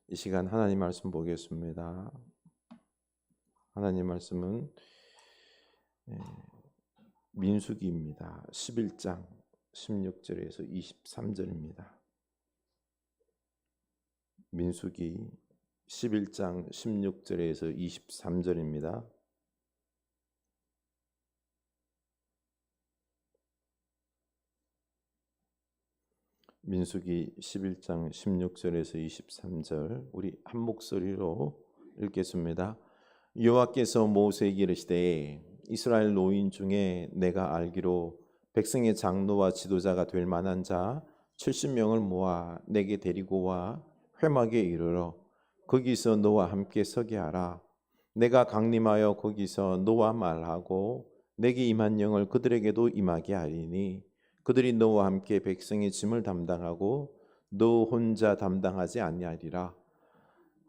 이 시간 하나님 말씀 보겠습니다. 하나님 말씀은 민수기입니다. 11장 16절에서 23절입니다. 민수기 11장 16절에서 23절입니다. 민수기 11장 16절에서 23절 우리 한 목소리로 읽겠습니다. 여호와께서 모세에게 이르시되 이스라엘 노인 중에 내가 알기로 백성의 장로와 지도자가 될 만한 자 70명을 모아 내게 데리고 와 회막에 이르러 거기서 너와 함께 서게 하라. 내가 강림하여 거기서 너와 말하고 내게 임한 영을 그들에게도 임하게 하리니 그들이 너와 함께 백성의 짐을 담당하고 너 혼자 담당하지 아니하리라.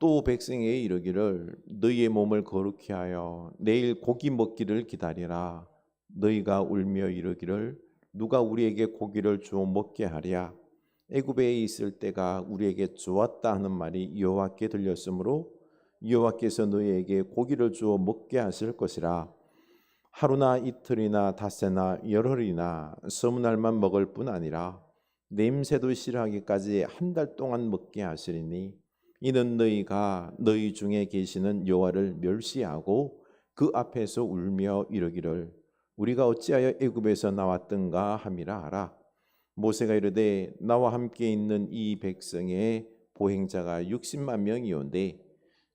또 백성에게 이르기를 너희의 몸을 거룩히 하여 내일 고기 먹기를 기다리라. 너희가 울며 이르기를 누가 우리에게 고기를 주어 먹게 하랴. 애굽에 있을 때가 우리에게 좋았다 하는 말이 여호와께 들렸으므로 여호와께서 너희에게 고기를 주어 먹게 하실 것이라. 하루나 이틀이나 닷새나 열흘이나 서문날만 먹을 뿐 아니라 냄새도 싫어하기까지 한 달 동안 먹게 하시리니 이는 너희가 너희 중에 계시는 여호와를 멸시하고 그 앞에서 울며 이르기를 우리가 어찌하여 애굽에서 나왔던가 함이라 하라. 모세가 이르되 나와 함께 있는 이 백성의 보행자가 60만 명이온데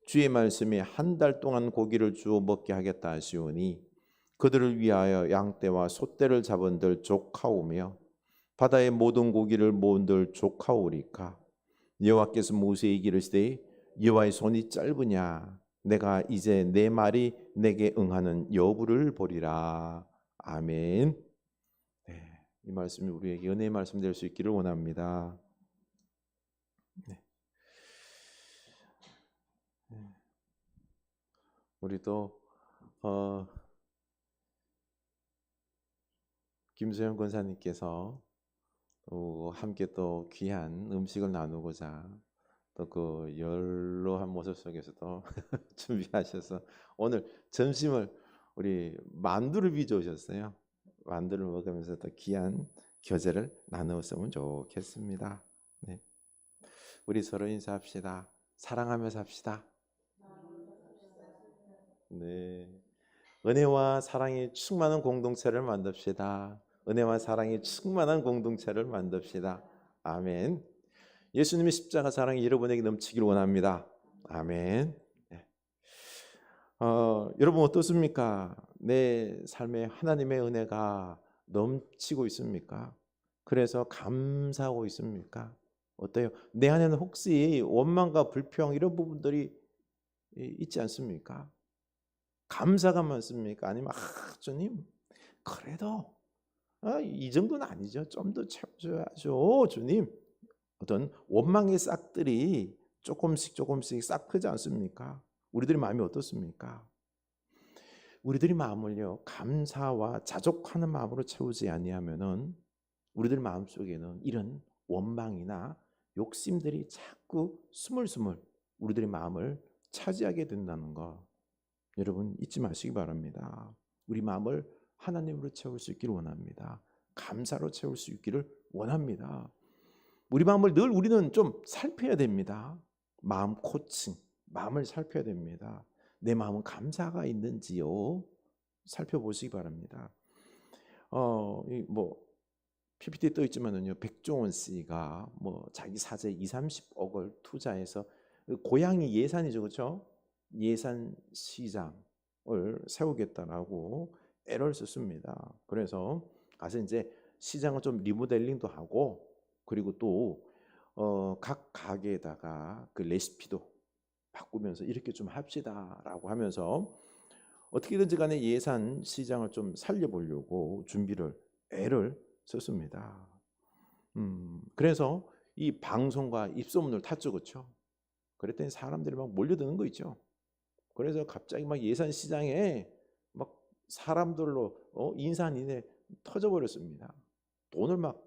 주의 말씀에 한 달 동안 고기를 주어 먹게 하겠다 하시오니 그들을 위하여 양떼와 소떼를 잡은들 족하오며 바다의 모든 고기를 모은들 족하오리까. 여호와께서 모세에게 이르시되 여호와의 손이 짧으냐 내가 이제 내 말이 내게 응하는 여부를 보리라. 아멘. 네, 이 말씀이 우리에게 은혜의 말씀 될 수 있기를 원합니다. 네. 우리도 김수영 권사님께서 함께 또 귀한 음식을 나누고자 또 그 연로한 모습 속에서도 준비하셔서 오늘 점심을 우리 만두를 빚어오셨어요. 만두를 먹으면서 또 귀한 교제를 나누었으면 좋겠습니다. 네. 우리 서로 인사합시다. 사랑하며 삽시다. 네. 은혜와 사랑이 충만한 공동체를 만듭시다. 은혜와 사랑이 충만한 공동체를 만듭시다. 아멘. 예수님의 십자가 사랑이 여러분에게 넘치기를 원합니다. 아멘. 네. 여러분 어떻습니까? 내 삶에 하나님의 은혜가 넘치고 있습니까? 그래서 감사하고 있습니까? 어때요? 내 안에는 혹시 원망과 불평 이런 부분들이 있지 않습니까? 감사가 많습니까? 아니면 주님 그래도 이 정도는 아니죠. 좀 더 채워줘야죠, 주님. 어떤 원망의 싹들이 조금씩 싹 크지 않습니까? 우리들의 마음이 어떻습니까? 우리들의 마음을요 감사와 자족하는 마음으로 채우지 아니하면은 우리들 마음 속에는 이런 원망이나 욕심들이 자꾸 스물스물 우리들의 마음을 차지하게 된다는 거 여러분 잊지 마시기 바랍니다. 우리 마음을 하나님으로 채울 수 있기를 원합니다. 감사로 채울 수 있기를 원합니다. 우리 마음을 늘 우리는 좀 살펴야 됩니다. 마음 코칭, 마음을 살펴야 됩니다. 내 마음은 감사가 있는지요? 살펴보시기 바랍니다. 뭐 PPT 떠 있지만은요, 백종원 씨가 뭐 자기 사재 20-30억을 투자해서 고향이 예산이죠, 그렇죠? 예산 시장을 세우겠다라고 애를 썼습니다. 그래서 가서 이제 시장을 좀 리모델링도 하고 그리고 또 각 가게에다가 그 레시피도 바꾸면서 이렇게 좀 합시다라고 하면서 어떻게든지 간에 예산 시장을 좀 살려보려고 애를 썼습니다. 그래서 이 방송과 입소문을 탔죠, 그렇죠? 그랬더니 사람들이 막 몰려드는 거 있죠. 그래서 갑자기 막 예산 시장에 막 사람들로 인산인해 터져버렸습니다. 돈을 막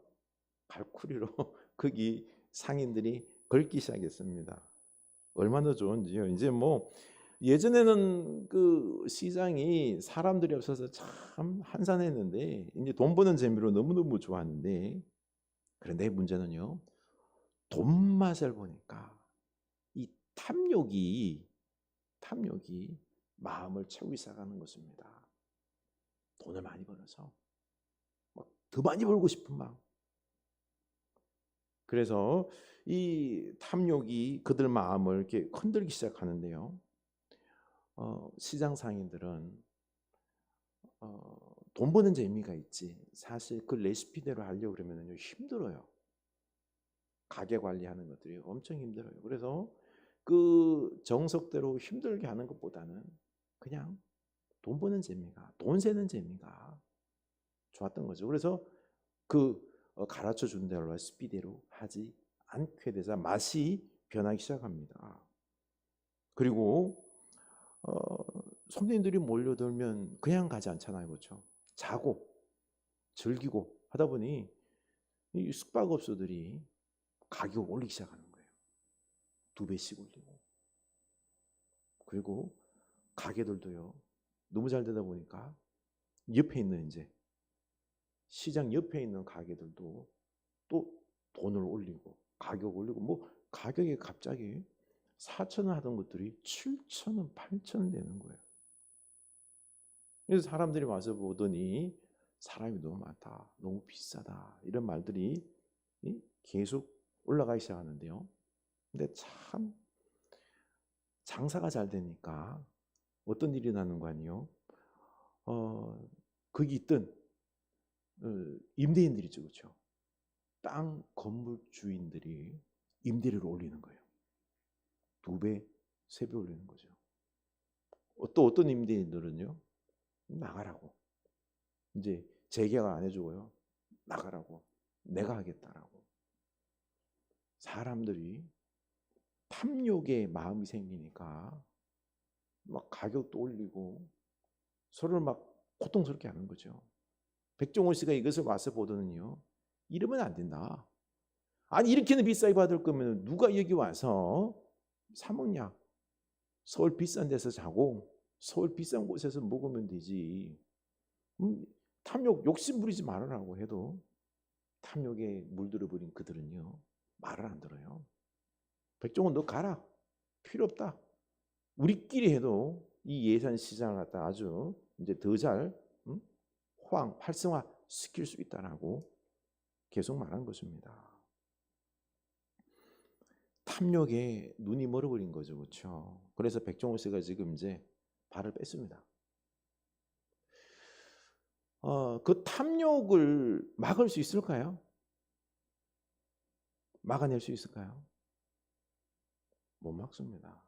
갈쿠리로 거기 상인들이 걸기 시작했습니다. 얼마나 좋은지요. 이제 뭐 예전에는 그 시장이 사람들이 없어서 참 한산했는데 이제 돈 버는 재미로 너무너무 좋았는데, 그런데 문제는요, 돈 맛을 보니까 이 탐욕이 마음을 채우기 시작하는 것입니다. 돈을 많이 벌어서 막 더 많이 벌고 싶은 마음. 그래서 이 탐욕이 그들 마음을 이렇게 흔들기 시작하는데요. 시장 상인들은 돈 버는 재미가 있지, 사실 그 레시피대로 하려고 그러면 힘들어요. 가게 관리하는 것들이 엄청 힘들어요. 그래서 그 정석대로 힘들게 하는 것보다는 그냥 돈 버는 재미가, 돈 세는 재미가 좋았던 거죠. 그래서 그 가르쳐 준 대로 레시피대로 하지 않게 되자 맛이 변하기 시작합니다. 그리고 손님들이 몰려들면 그냥 가지 않잖아요, 그렇죠? 자고 즐기고 하다 보니 이 숙박업소들이 가격을 올리기 시작하는 거예요. 2배씩 올리고. 그리고 가게들도요, 너무 잘 되다 보니까 옆에 있는 이제 시장 옆에 있는 가게들도 또 돈을 올리고 가격 올리고, 뭐 가격이 갑자기 4,000원 하던 것들이 7,000원, 8,000원 되는 거예요. 그래서 사람들이 와서 보더니 사람이 너무 많다, 너무 비싸다, 이런 말들이 계속 올라가기 시작하는데요. 근데 참 장사가 잘 되니까 어떤 일이 나는 거 아니에요? 거기 있던 임대인들이죠, 그렇죠? 땅 건물 주인들이 임대료를 올리는 거예요. 2배, 3배 올리는 거죠. 또 어떤 임대인들은요, 나가라고, 이제 재계약 안 해주고요, 나가라고, 내가 하겠다라고. 사람들이 탐욕의 마음이 생기니까 막 가격도 올리고 서로를 막 고통스럽게 하는 거죠. 백종원 씨가 이것을 와서 보더니요, 이러면 안 된다. 아니 이렇게는 비싸게 받을 거면 누가 여기 와서 사 먹냐? 서울 비싼 데서 자고 서울 비싼 곳에서 먹으면 되지. 탐욕 욕심 부리지 말으라고 해도 탐욕에 물들어 버린 그들은요, 말을 안 들어요. 백종원 너 가라, 필요 없다. 우리끼리 해도 이 예산 시장을 갖다 아주 이제 더 잘 활성화 시킬 수 있다라고 계속 말한 것입니다. 탐욕에 눈이 멀어버린 거죠, 그렇죠? 그래서 백종원 씨가 지금 이제 발을 뺐습니다. 그 탐욕을 막을 수 있을까요? 막아낼 수 있을까요? 못 막습니다.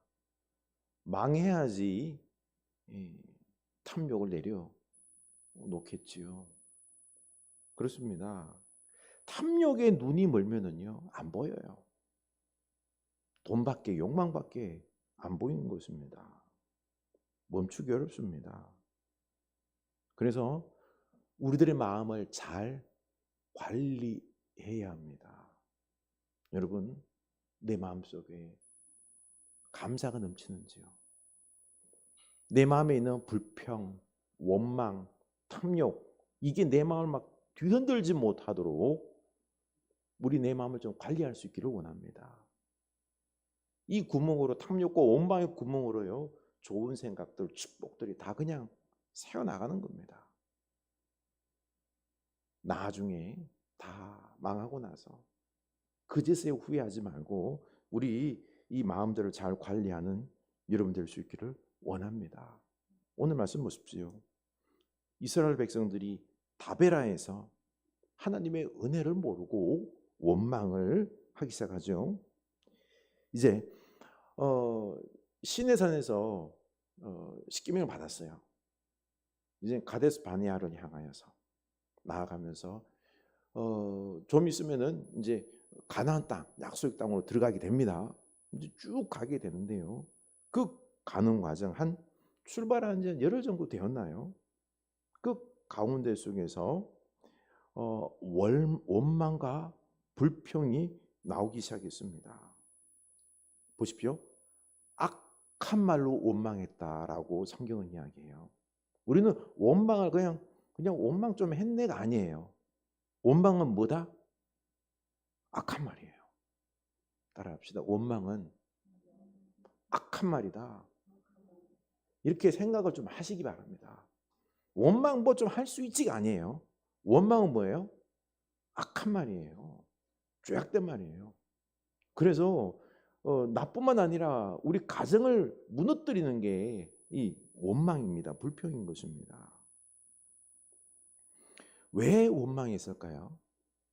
망해야지 탐욕을 내려 놓겠지요. 그렇습니다. 탐욕에 눈이 멀면은요, 안 보여요. 돈밖에, 욕망밖에 안 보이는 것입니다. 멈추기 어렵습니다. 그래서 우리들의 마음을 잘 관리해야 합니다. 여러분, 내 마음속에 감사가 넘치는지요? 내 마음에 있는 불평, 원망, 탐욕, 이게 내 마음을 막 뒤흔들지 못하도록 우리 내 마음을 좀 관리할 수 있기를 원합니다. 이 구멍으로, 탐욕과 원망의 구멍으로요, 좋은 생각들, 축복들이 다 그냥 새어나가는 겁니다. 나중에 다 망하고 나서 그제서야 후회하지 말고 우리 이 마음들을 잘 관리하는 여러분 될 수 있기를 원합니다. 오늘 말씀 보십시오. 이스라엘 백성들이 다베라에서 하나님의 은혜를 모르고 원망을 하기 시작하죠. 이제 시내산에서 십계명을 받았어요. 이제 가데스 바네아를 향하여서 나아가면서 좀 있으면은 이제 가나안 땅, 약속 땅으로 들어가게 됩니다. 이제 쭉 가게 되는데요. 그 가는 과정 한 출발한 지 열흘 정도 되었나요? 그 가운데 속에서 원망과 불평이 나오기 시작했습니다. 보십시오. 악한 말로 원망했다라고 성경은 이야기해요. 우리는 원망을 그냥 원망 좀 했네가 아니에요. 원망은 뭐다? 악한 말이에요. 따라합시다. 원망은 악한 말이다. 이렇게 생각을 좀 하시기 바랍니다. 원망 뭐 좀 할 수 있지가 아니에요. 원망은 뭐예요? 악한 말이에요. 죄악된 말이에요. 그래서 나뿐만 아니라 우리 가정을 무너뜨리는 게 이 원망입니다. 불평인 것입니다. 왜 원망했을까요?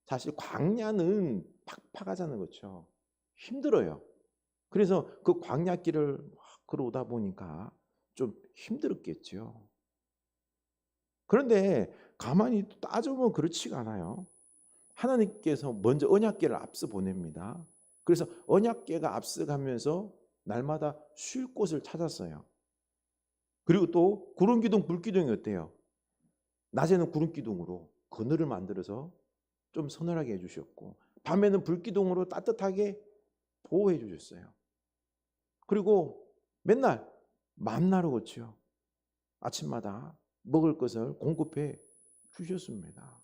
사실 광야는 팍팍하잖아요. 그렇죠? 힘들어요. 그래서 그 광야길을 막 걸어오다 보니까 좀 힘들었겠죠. 그런데 가만히 따져보면 그렇지가 않아요. 하나님께서 먼저 언약궤를 앞서 보냅니다. 그래서 언약궤가 앞서가면서 날마다 쉴 곳을 찾았어요. 그리고 또 구름 기둥, 불 기둥이 어때요? 낮에는 구름 기둥으로 그늘을 만들어서 좀 서늘하게 해주셨고, 밤에는 불 기둥으로 따뜻하게 보호해 주셨어요. 그리고 맨날 만나로 그렇죠. 아침마다 먹을 것을 공급해 주셨습니다.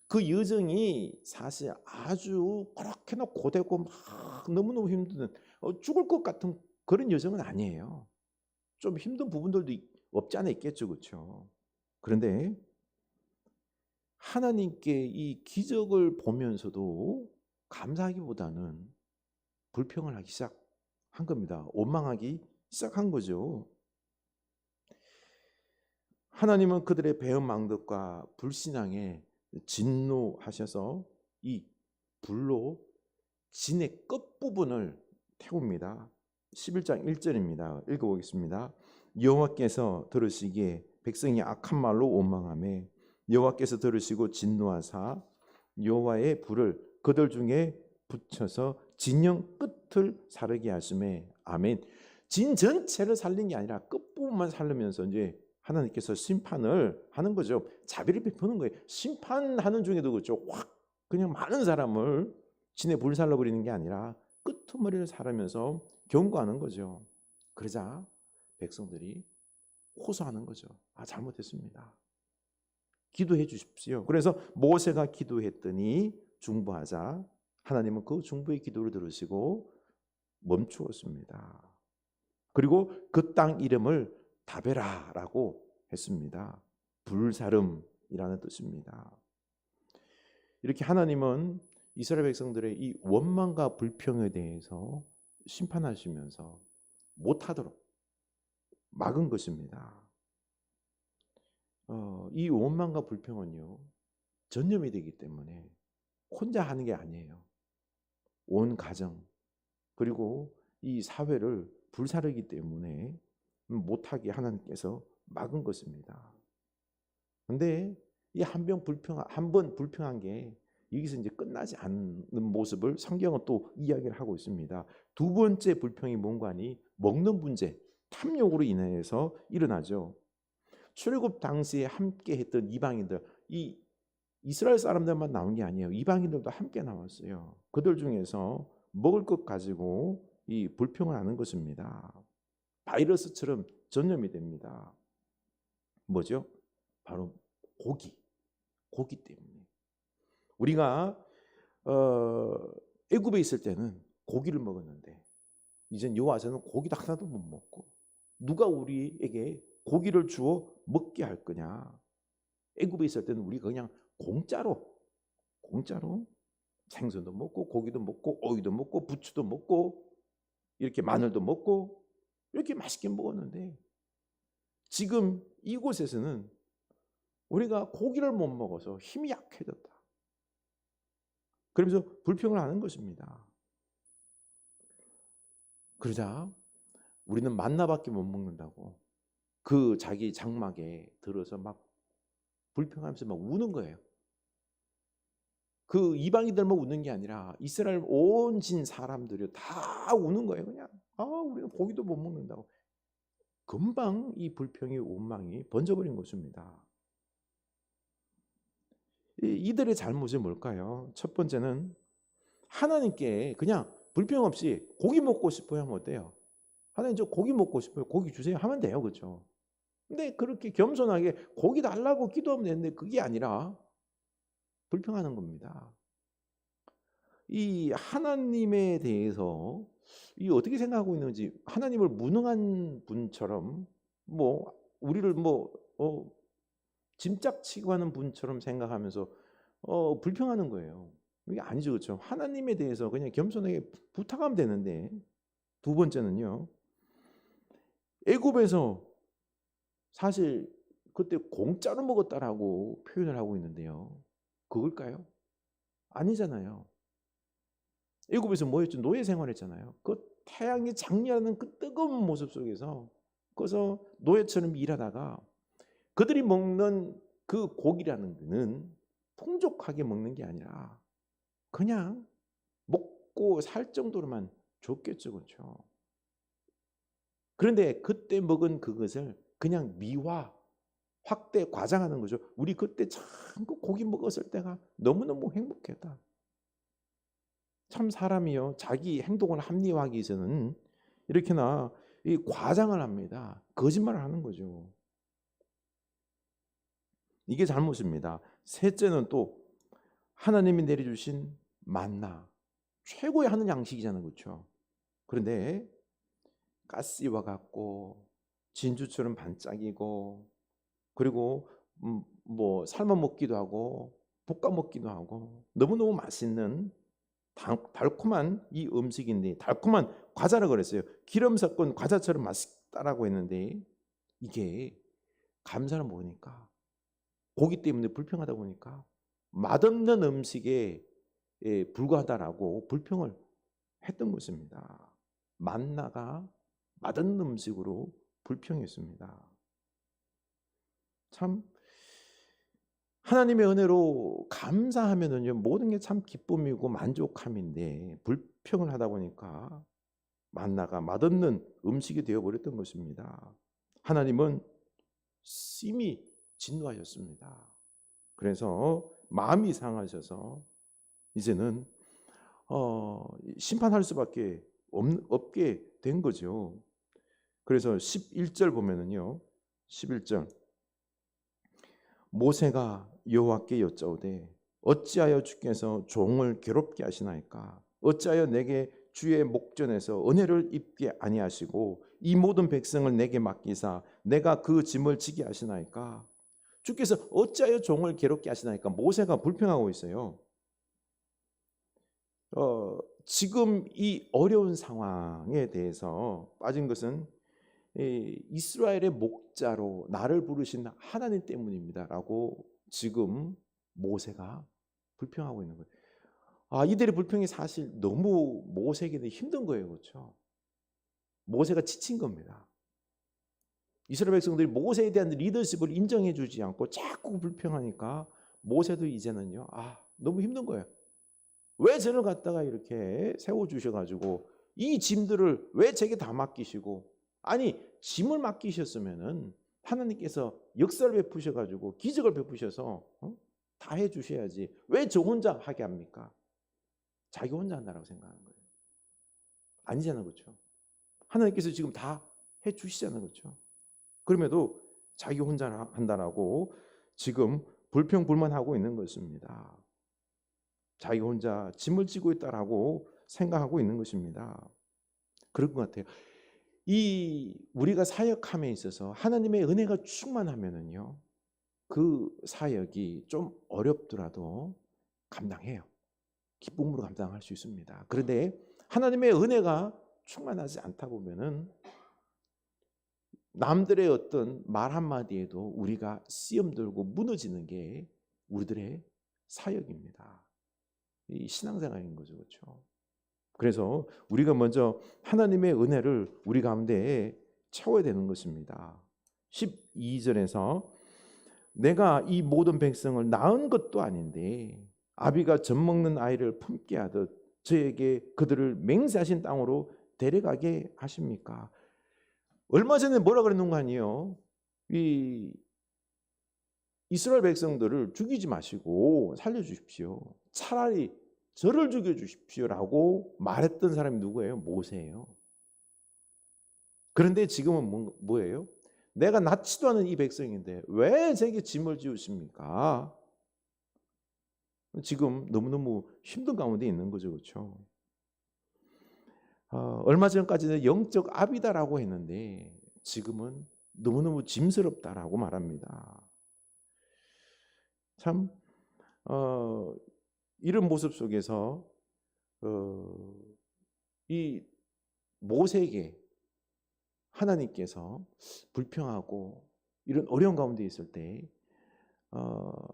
그 여정이 사실 아주 그렇게나 고되고 막 너무너무 힘든 죽을 것 같은 그런 여정은 아니에요. 좀 힘든 부분들도 없지 않아 있겠죠. 그렇죠? 그런데 하나님께 이 기적을 보면서도 감사하기보다는 불평을 하기 시작한 겁니다. 원망하기 시작한 거죠. 하나님은 그들의 배은망덕과 불신앙에 진노하셔서 이 불로 진의 끝부분을 태웁니다. 11장 1절입니다. 읽어보겠습니다. 여호와께서 들으시기에 백성이 악한 말로 원망하며 여호와께서 들으시고 진노하사 여호와의 불을 그들 중에 붙여서 진영 끝을 사르게 하심에 아멘. 진 전체를 살린 게 아니라 끝부분만 살리면서 이제 하나님께서 심판을 하는 거죠. 자비를 베푸는 거예요. 심판하는 중에도 그렇죠. 확 그냥 많은 사람을 진에 불살라 버리는 게 아니라 끄트머리를 사르면서 경고하는 거죠. 그러자 백성들이 호소하는 거죠. 아, 잘못했습니다. 기도해 주십시오. 그래서 모세가 기도했더니 중보하자 하나님은 그 중보의 기도를 들으시고 멈추었습니다. 그리고 그 땅 이름을 다베라라고 했습니다. 불사름이라는 뜻입니다. 이렇게 하나님은 이스라엘 백성들의 이 원망과 불평에 대해서 심판하시면서 못하도록 막은 것입니다. 이 원망과 불평은요 전염이 되기 때문에 혼자 하는 게 아니에요. 온 가정 그리고 이 사회를 불사르기 때문에 못하게 하나님께서 막은 것입니다. 그런데 이 한 번 불평한 게 여기서 이제 끝나지 않는 모습을 성경은 또 이야기를 하고 있습니다. 두 번째 불평이 뭔가니 먹는 문제, 탐욕으로 인해서 일어나죠. 출애굽 당시에 함께 했던 이방인들, 이 이스라엘 사람들만 나온 게 아니에요. 이방인들도 함께 나왔어요. 그들 중에서 먹을 것 가지고 이 불평을 하는 것입니다. 바이러스처럼 전염이 됩니다. 뭐죠? 바로 고기 때문에. 우리가 애굽에 있을 때는 고기를 먹었는데 이젠 요 와서는 고기도 하나도 못 먹고 누가 우리에게 고기를 주어 먹게 할 거냐. 애굽에 있을 때는 우리가 그냥 공짜로 생선도 먹고 고기도 먹고 오이도 먹고 부추도 먹고 이렇게 마늘도 먹고 이렇게 맛있게 먹었는데 지금 이곳에서는 우리가 고기를 못 먹어서 힘이 약해졌다. 그러면서 불평을 하는 것입니다. 그러자 우리는 만나밖에 못 먹는다고 그 자기 장막에 들어서 막 불평하면서 막 우는 거예요. 그 이방인들만 우는 게 아니라 이스라엘 온 진 사람들이 다 우는 거예요. 그냥 우리는 고기도 못 먹는다고. 금방 이 불평이 원망이 번져버린 것입니다. 이들의 잘못이 뭘까요? 첫 번째는 하나님께 그냥 불평 없이 고기 먹고 싶어요 하면 어때요? 하나님 저 고기 먹고 싶어요. 고기 주세요 하면 돼요. 그렇죠? 근데 그렇게 겸손하게 고기 달라고 기도하면 되는데 그게 아니라 불평하는 겁니다. 이 하나님에 대해서 이 어떻게 생각하고 있는지 하나님을 무능한 분처럼 뭐 우리를 뭐 짐짝치고 하는 분처럼 생각하면서 불평하는 거예요. 이게 아니죠. 그렇죠? 하나님에 대해서 그냥 겸손하게 부탁하면 되는데 두 번째는요. 애굽에서 사실 그때 공짜로 먹었다라고 표현을 하고 있는데요. 그걸까요? 아니잖아요. 애굽에서 뭐였죠? 노예 생활했잖아요. 그 태양이 장렬하는 그 뜨거운 모습 속에서 거기서 노예처럼 일하다가 그들이 먹는 그 고기라는 것은 풍족하게 먹는 게 아니라 그냥 먹고 살 정도로만 줬겠죠. 그렇죠? 그런데 그때 먹은 그것을 그냥 미화, 확대, 과장하는 거죠. 우리 그때 참 그 고기 먹었을 때가 너무너무 행복했다. 참 사람이요. 자기 행동을 합리화하기 위해서는 이렇게나 이 과장을 합니다. 거짓말을 하는 거죠. 이게 잘못입니다. 셋째는 또 하나님이 내려주신 만나. 최고의 하는 양식이잖아요. 그렇죠? 그런데 가시와 같고 진주처럼 반짝이고 그리고 뭐 삶아 먹기도 하고 볶아 먹기도 하고 너무너무 맛있는 달콤한 이 음식인데 달콤한 과자라고 그랬어요. 기름 섞은 과자처럼 맛있다라고 했는데 이게 감사를 먹으니까 고기 때문에 불평하다 보니까 맛없는 음식에 불과하다라고 불평을 했던 것입니다. 만나가 맛없는 음식으로 불평했습니다. 참 하나님의 은혜로 감사하면은요 모든 게 참 기쁨이고 만족함인데 불평을 하다 보니까 만나가 맛없는 음식이 되어버렸던 것입니다. 하나님은 심히 진노하셨습니다. 그래서 마음이 상하셔서 이제는 심판할 수밖에 없게 된 거죠. 그래서 11절 보면은요 11절 모세가 여호와께 여짜오되 어찌하여 주께서 종을 괴롭게 하시나이까 어찌하여 내게 주의 목전에서 은혜를 입게 아니하시고 이 모든 백성을 내게 맡기사 내가 그 짐을 지게 하시나이까 주께서 어찌하여 종을 괴롭게 하시나이까 모세가 불평하고 있어요. 지금 이 어려운 상황에 대해서 빠진 것은 이스라엘의 목자로 나를 부르신 하나님 때문입니다라고 지금 모세가 불평하고 있는 거예요. 이들의 불평이 사실 너무 모세에게는 힘든 거예요. 그렇죠? 모세가 지친 겁니다. 이스라엘 백성들이 모세에 대한 리더십을 인정해 주지 않고 자꾸 불평하니까 모세도 이제는요. 너무 힘든 거예요. 왜 저를 갖다가 이렇게 세워주셔가지고 이 짐들을 왜 제게 다 맡기시고 아니 짐을 맡기셨으면은 하나님께서 역사를 베푸셔가지고 기적을 베푸셔서 다 해주셔야지 왜 저 혼자 하게 합니까? 자기 혼자 한다라고 생각하는 거예요. 아니잖아요. 그렇죠? 하나님께서 지금 다 해주시잖아요. 그렇죠? 그럼에도 자기 혼자 한다라고 지금 불평불만하고 있는 것입니다. 자기 혼자 짐을 지고 있다라고 생각하고 있는 것입니다. 그런 것 같아요. 우리가 사역함에 있어서 하나님의 은혜가 충만하면은요, 그 사역이 좀 어렵더라도 감당해요. 기쁨으로 감당할 수 있습니다. 그런데 하나님의 은혜가 충만하지 않다 보면은 남들의 어떤 말 한마디에도 우리가 씨엄 들고 무너지는 게 우리들의 사역입니다. 이 신앙생활인 거죠. 그렇죠? 그래서 우리가 먼저 하나님의 은혜를 우리 가운데에 채워야 되는 것입니다. 12절에서 내가 이 모든 백성을 낳은 것도 아닌데 아비가 젖 먹는 아이를 품게 하듯 저에게 그들을 맹세하신 땅으로 데려가게 하십니까? 얼마 전에 뭐라 그랬는 거 아니에요? 이 이스라엘 백성들을 죽이지 마시고 살려주십시오. 차라리 저를 죽여주십시오라고 말했던 사람이 누구예요? 모세예요. 그런데 지금은 뭐예요? 내가 낳지도 않은 이 백성인데 왜 제게 짐을 지우십니까? 지금 너무너무 힘든 가운데 있는 거죠. 그렇죠? 얼마 전까지는 영적 압이다라고 했는데 지금은 너무너무 짐스럽다라고 말합니다. 참 이런 모습 속에서 이 모세에게 하나님께서 불평하고 이런 어려운 가운데 있을 때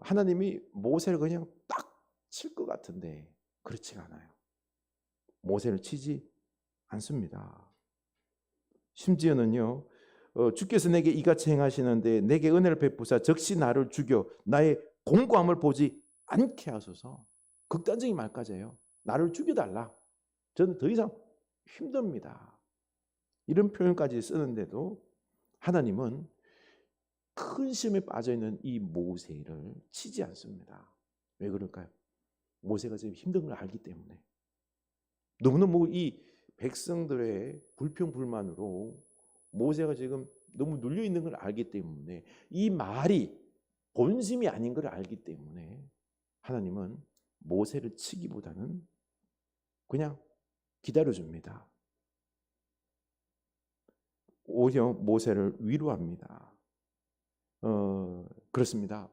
하나님이 모세를 그냥 딱 칠 것 같은데 그렇지가 않아요. 모세를 치지 않습니다. 심지어는요, 주께서 내게 이같이 행하시는데 내게 은혜를 베푸사 적시 나를 죽여 나의 공고함을 보지 않게 하소서. 극단적인 말까지 해요. 나를 죽여달라. 저는 더 이상 힘듭니다. 이런 표현까지 쓰는데도 하나님은 큰 시험에 빠져있는 이 모세를 치지 않습니다. 왜 그럴까요? 모세가 지금 힘든 걸 알기 때문에. 너무너무 이 백성들의 불평불만으로 모세가 지금 너무 눌려 있는 걸 알기 때문에 이 말이 본심이 아닌 걸 알기 때문에 하나님은 모세를 치기보다는 그냥 기다려줍니다. 오히려 모세를 위로합니다. 그렇습니다.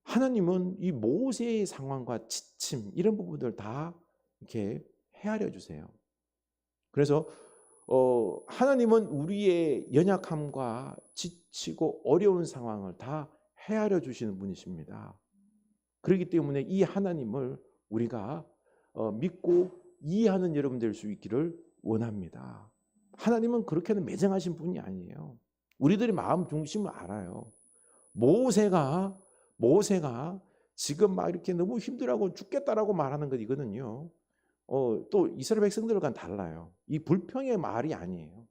하나님은 이 모세의 상황과 지침 이런 부분들 다 이렇게 헤아려 주세요. 그래서 하나님은 우리의 연약함과 지치고 어려운 상황을 다 헤아려 주시는 분이십니다. 그렇기 때문에 이 하나님을 우리가 믿고 이해하는 여러분 될 수 있기를 원합니다. 하나님은 그렇게는 매정하신 분이 아니에요. 우리들의 마음 중심을 알아요. 모세가 지금 막 이렇게 너무 힘들어하고 죽겠다라고 말하는 것 이거는요. 또 이스라엘 백성들과는 달라요. 이 불평의 말이 아니에요.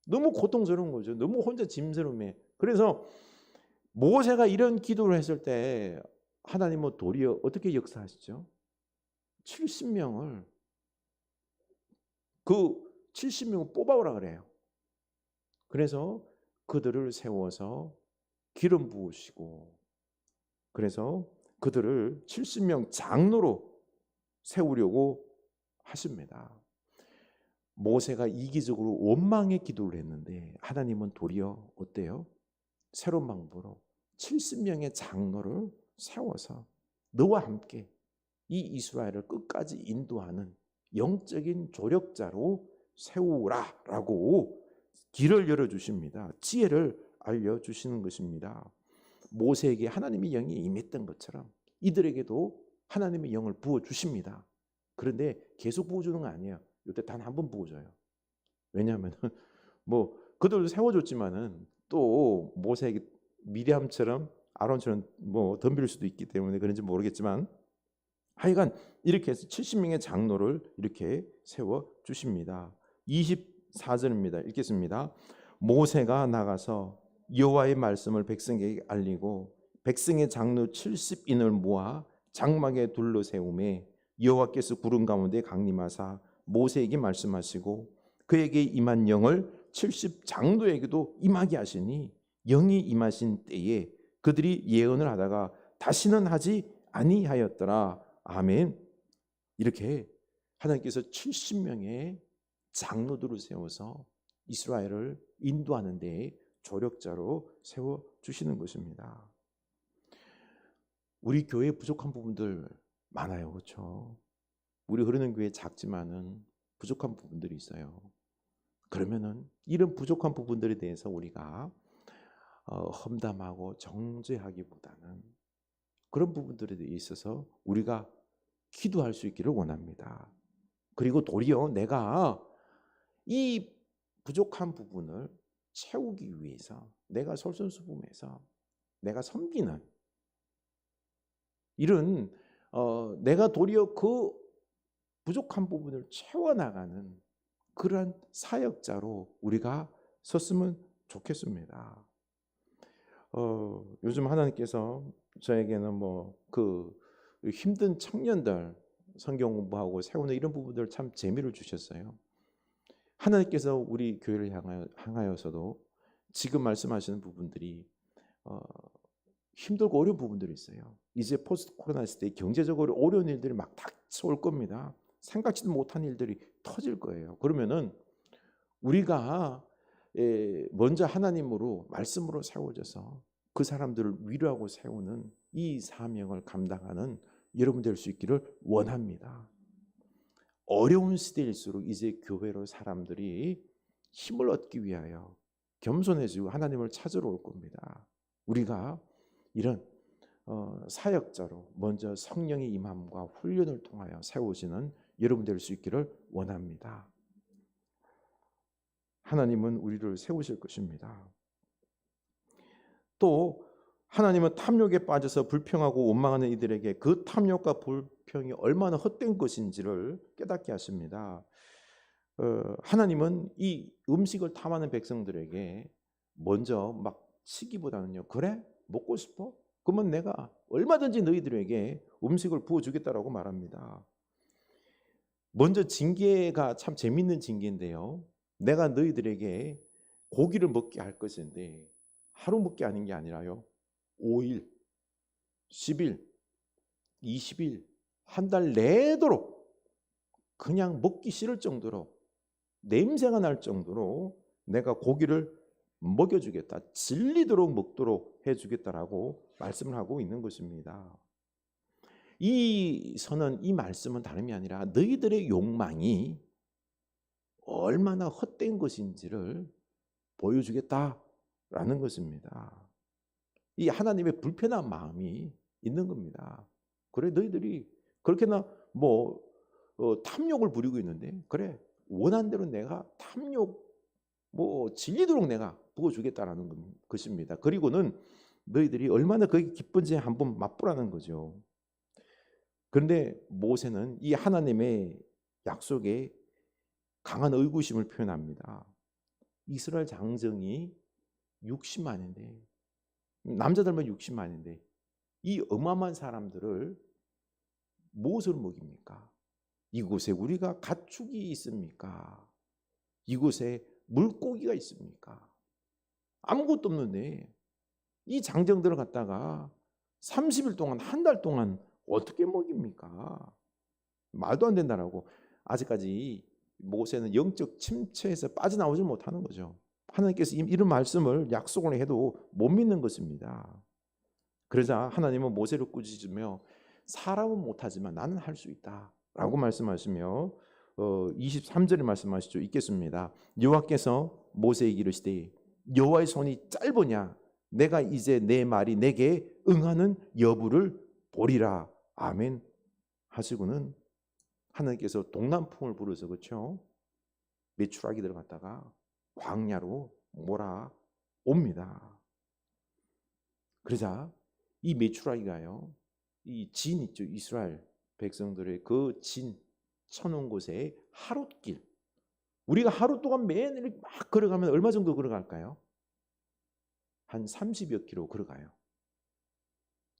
너무 고통스러운 거죠. 너무 혼자 짐스러움에. 그래서 모세가 이런 기도를 했을 때 하나님은 도리어 어떻게 역사하시죠? 70명을 그 70명을 뽑아오라 그래요. 그래서 그들을 세워서 기름 부으시고 그래서 그들을 70명 장로로 세우려고 하십니다. 모세가 이기적으로 원망의 기도를 했는데 하나님은 도리어 어때요? 새로운 방법으로 70명의 장로를 세워서 너와 함께 이 이스라엘을 끝까지 인도하는 영적인 조력자로 세우라라고 길을 열어주십니다. 지혜를 알려주시는 것입니다. 모세에게 하나님의 영이 임했던 것처럼 이들에게도 하나님의 영을 부어주십니다. 그런데 계속 부어주는 거 아니에요. 이때 단 한 번 부어줘요. 왜냐하면 뭐 그들도 세워줬지만은 또 모세에게 미리암처럼 아론처럼 뭐 덤빌 수도 있기 때문에 그런지 모르겠지만 하여간 이렇게 해서 70명의 장로를 이렇게 세워주십니다. 24절입니다. 읽겠습니다. 모세가 나가서 여호와의 말씀을 백성에게 알리고 백성의 장로 70인을 모아 장막에 둘러 세우매 여호와께서 구름 가운데 강림하사 모세에게 말씀하시고 그에게 임한 영을 70 장로에게도 임하게 하시니 영이 임하신 때에 그들이 예언을 하다가 다시는 하지 아니하였더라. 아멘. 이렇게 하나님께서 70명의 장로들을 세워서 이스라엘을 인도하는 데 조력자로 세워주시는 것입니다. 우리 교회에 부족한 부분들 많아요. 그렇죠? 우리 흐르는 교회 작지만은 부족한 부분들이 있어요. 그러면은 이런 부족한 부분들에 대해서 우리가 험담하고 정죄하기보다는 그런 부분들에 있어서 우리가 기도할 수 있기를 원합니다. 그리고 도리어 내가 이 부족한 부분을 채우기 위해서 내가 솔선수범해서 내가 섬기는 이런 내가 도리어 그 부족한 부분을 채워나가는 그러한 사역자로 우리가 섰으면 좋겠습니다. 요즘 하나님께서 저에게는 뭐 그 힘든 청년들 성경 공부하고 세우는 이런 부분들 참 재미를 주셨어요. 하나님께서 우리 교회를 향하여서도 지금 말씀하시는 부분들이 힘들고 어려운 부분들이 있어요. 이제 포스트 코로나 시대에 경제적으로 어려운 일들이 막 닥쳐올 겁니다. 생각지도 못한 일들이 터질 거예요. 그러면은 우리가 먼저 하나님으로 말씀으로 세워져서 그 사람들을 위로하고 세우는 이 사명을 감당하는 여러분 될 수 있기를 원합니다. 어려운 시대일수록 이제 교회로 사람들이 힘을 얻기 위하여 겸손해지고 하나님을 찾으러 올 겁니다. 우리가 이런 사역자로 먼저 성령의 임함과 훈련을 통하여 세워지는 여러분 될 수 있기를 원합니다. 하나님은 우리를 세우실 것입니다. 또 하나님은 탐욕에 빠져서 불평하고 원망하는 이들에게 그 탐욕과 불평이 얼마나 헛된 것인지를 깨닫게 하십니다. 하나님은 이 음식을 탐하는 백성들에게 먼저 막 시기보다는요, 그래? 먹고 싶어? 그러면 내가 얼마든지 너희들에게 음식을 부어주겠다라고 말합니다. 먼저 징계가 참 재밌는 징계인데요. 내가 너희들에게 고기를 먹게 할 것인데 하루 먹게 하는 게 아니라요, 5일, 10일, 20일, 한 달 내도록 그냥 먹기 싫을 정도로 냄새가 날 정도로 내가 고기를 먹여주겠다, 질리도록 먹도록 해주겠다라고 말씀을 하고 있는 것입니다. 이 선언, 이 말씀은 다름이 아니라 너희들의 욕망이 얼마나 헛된 것인지를 보여주겠다라는 것입니다. 이 하나님의 불편한 마음이 있는 겁니다. 그래, 너희들이 그렇게나 탐욕을 부리고 있는데, 그래, 원한 대로 내가 탐욕 질리도록 내가 부어주겠다라는 것입니다. 그리고는 너희들이 얼마나 그게 기쁜지 한번 맛보라는 거죠. 그런데 모세는 이 하나님의 약속에 강한 의구심을 표현합니다. 이스라엘 장정이 60만인데, 남자들만 60만인데 이 어마어마한 사람들을 무엇으로 먹입니까? 이곳에 우리가 가축이 있습니까? 이곳에 물고기가 있습니까? 아무것도 없는데 이 장정들을 갖다가 30일 동안, 한 달 동안 어떻게 먹입니까? 말도 안 된다라고. 아직까지 모세는 영적 침체에서 빠져나오지 못하는 거죠. 하나님께서 이런 말씀을 약속을 해도 못 믿는 것입니다. 그러자 하나님은 모세를 꾸짖으며 사람은 못하지만 나는 할 수 있다 라고 말씀하시며 23절에 말씀하시죠. 읽겠습니다. 여호와께서 모세에게 이르시되 여호와의 손이 짧으냐 내가 이제 내 말이 내게 응하는 여부를 보리라. 아멘 하시고는 하나님께서 동남풍을 부르서, 그렇죠, 메추라기들을 갖다가 광야로 몰아옵니다. 그러자 이 메추라기가요, 이 진 있죠, 이스라엘 백성들의 그 진 쳐놓은 곳에 하룻길, 우리가 하루 동안 매일 막 걸어가면 얼마 정도 걸어갈까요? 한 30여 킬로 걸어가요.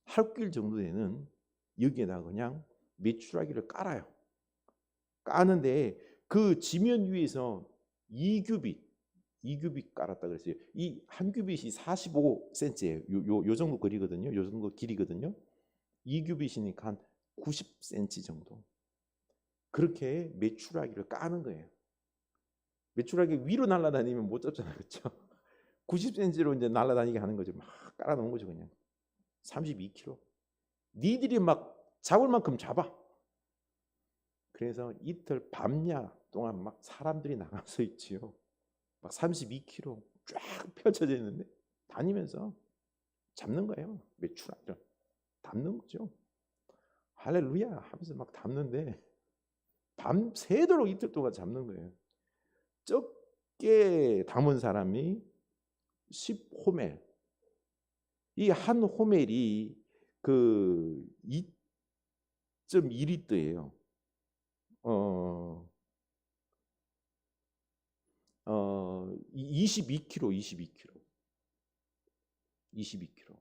하룻길 정도 되는 여기에다 그냥 메추라기를 깔아요. 까는데 그 지면 위에서 2규빗 깔았다 그랬어요. 이 한 규빗이 45cm예요. 요 정도 거리거든요. 요 정도 길이거든요. 2규빗이니까 한 90cm 정도. 그렇게 메추라기를 까는 거예요. 메추라기 위로 날아다니면 못 잡잖아요, 그렇죠? 90cm로 이제 날아다니게 하는 거죠. 막 깔아놓은 거죠, 그냥. 32kg. 니들이 막 잡을 만큼 잡아. 그래서 이틀 밤야 동안 막 사람들이 나가서 있지요. 막 32kg 쫙 펼쳐져 있는데 다니면서 잡는 거예요. 메추라기를 담는 거죠. 할렐루야 하면서 막 담는데 밤새도록 이틀 동안 잡는 거예요. 적게 담은 사람이 10호멜. 이 한 호멜이 그 2.2리터예요. 22kg.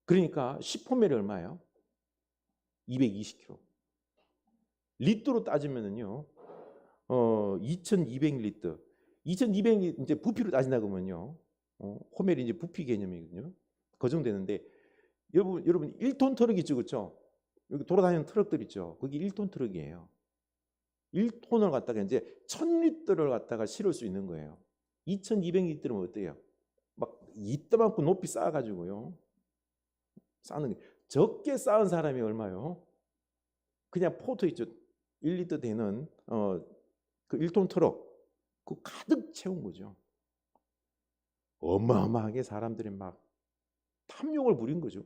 그러니까 10호멜이 얼마예요? 220kg. 리터로 따지면은요, 2200리터. 2200리터 이제 부피로 따진다 그러면요. 호멜이 이제 부피 개념이거든요. 거정되는데 여러분 1톤 트럭 있죠, 그렇죠? 여기 돌아다니는 트럭들 있죠. 그게 1톤 트럭이에요. 1톤을 갖다가 이제 1000리터를 갖다가 실을 수 있는 거예요. 2200리터면 어때요? 막 이따만큼 높이 쌓아가지고요. 쌓는 게 적게 쌓은 사람이 얼마요? 그냥 포트 있죠. 1리터 되는 그 1톤 트럭 그 가득 채운 거죠. 어마어마하게 사람들이 막 탐욕을 부린 거죠.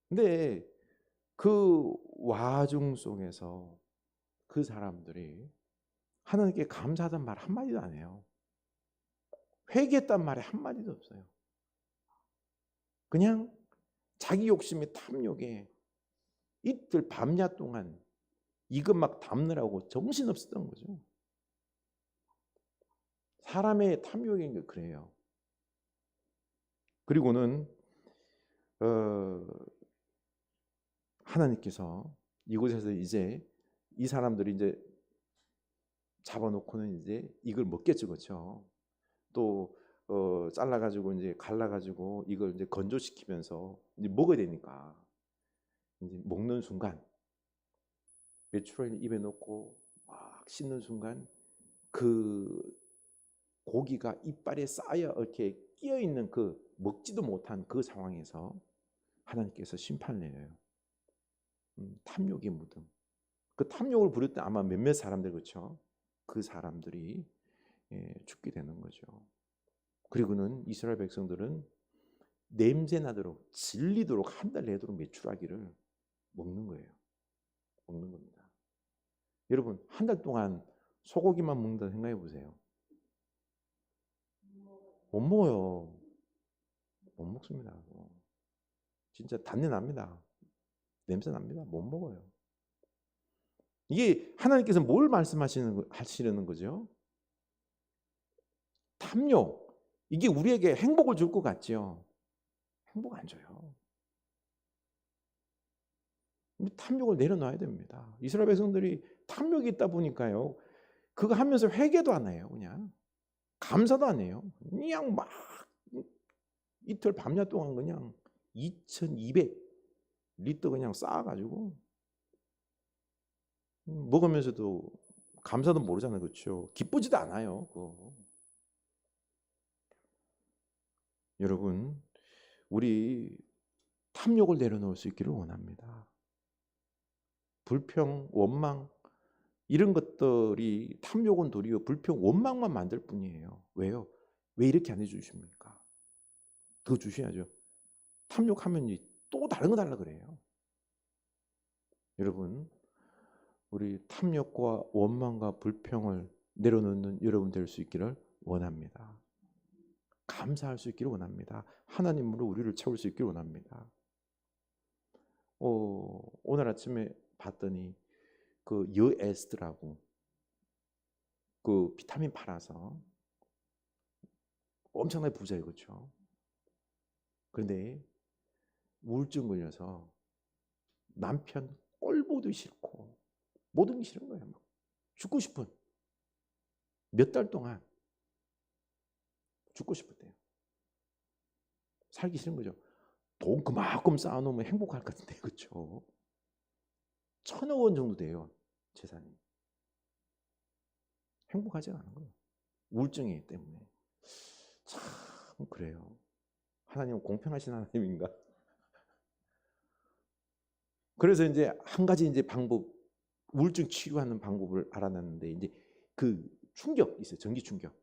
근데 그 와중 속에서 그 사람들이 하나님께 감사하다는 말 한마디도 안 해요. 회개했단 말에 한마디도 없어요. 그냥 자기 욕심의 탐욕에 이틀 밤낮 동안 이것 막 담느라고 정신없었던 거죠. 사람의 탐욕인 게 그래요. 그리고는 하나님께서 이곳에서 이제 이 사람들이 이제 잡아놓고는 이제 이걸 먹겠죠, 그렇죠? 또 잘라가지고 이제 갈라가지고 이걸 이제 건조시키면서 이제 먹어야 되니까 이제 먹는 순간 메추라기를 입에 넣고 막 씹는 순간 그 고기가 이빨에 쌓여 이렇게 끼어 있는 그 먹지도 못한 그 상황에서 하나님께서 심판을 내려요. 탐욕의 무덤. 그 탐욕을 부릴 때 아마 몇몇 사람들 그렇죠? 그 사람들이 죽게 되는 거죠. 그리고는 이스라엘 백성들은 냄새 나도록 질리도록 한 달 내도록 메추라기를 먹는 거예요. 먹는 겁니다. 여러분 한 달 동안 소고기만 먹는다 생각해 보세요. 못 먹어요. 못 먹습니다. 진짜 단내 납니다. 냄새 납니다. 못 먹어요. 이게 하나님께서 뭘 하시려는 거죠? 탐욕. 이게 우리에게 행복을 줄 것 같죠? 행복 안 줘요. 탐욕을 내려놔야 됩니다. 이스라엘 백성들이 탐욕이 있다 보니까요. 그거 하면서 회개도 안 해요. 그냥 감사도 안 해요. 그냥 막 이틀 밤낮 동안 그냥 2200리터 그냥 쌓아가지고 먹으면서도 감사도 모르잖아요. 그렇죠? 기쁘지도 않아요. 그거. 여러분 우리 탐욕을 내려놓을 수 있기를 원합니다. 불평, 원망 이런 것들이 탐욕은 도리어 불평, 원망만 만들 뿐이에요. 왜요? 왜 이렇게 안 해주십니까? 더 주셔야죠. 탐욕하면 또 다른 거 달라 그래요. 여러분 우리 탐욕과 원망과 불평을 내려놓는 여러분 될 수 있기를 원합니다. 감사할 수 있기를 원합니다. 하나님으로 우리를 채울 수 있기를 원합니다. 오늘 아침에 봤더니 그 여에스트라고 그 비타민 팔아서 엄청나게 부자예요, 그렇죠? 그런데 우울증 걸려서 남편 꼴 보기 싫고 모든 게 싫은 거예요. 막 죽고 싶은 몇 달 동안 죽고 싶었대요. 살기 싫은 거죠. 돈 그만큼 쌓아놓으면 행복할 것 같은데 그렇죠? 1000억 원 정도 돼요. 재산이. 행복하지 않은 거예요. 우울증이기 때문에. 참 그래요. 하나님은 공평하신 하나님인가? 그래서 이제 한 가지 이제 방법, 우울증 치료하는 방법을 알아냈는데 이제 그 충격 있어요. 전기 충격.